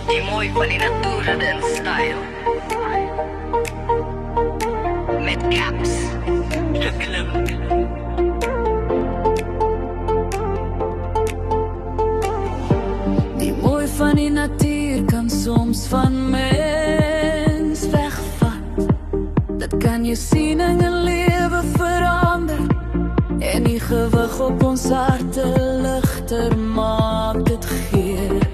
Die mooi van die natura den style. Met caps, de club. Die mooi van die natuur kan soms van mens wegvat. Dit kan je siening en lewe verander. En die gewig op ons harte ligter maak dit gee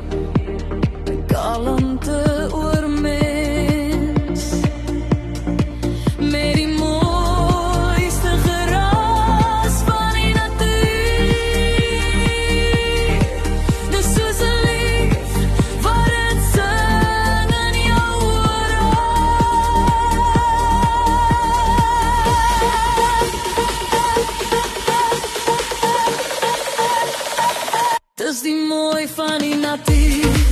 kalmte oor mens. Met die mooiste geraas van die natuur. Dis soos 'n lied wat dit sing in jou ore. Dis die mooi van die natuur.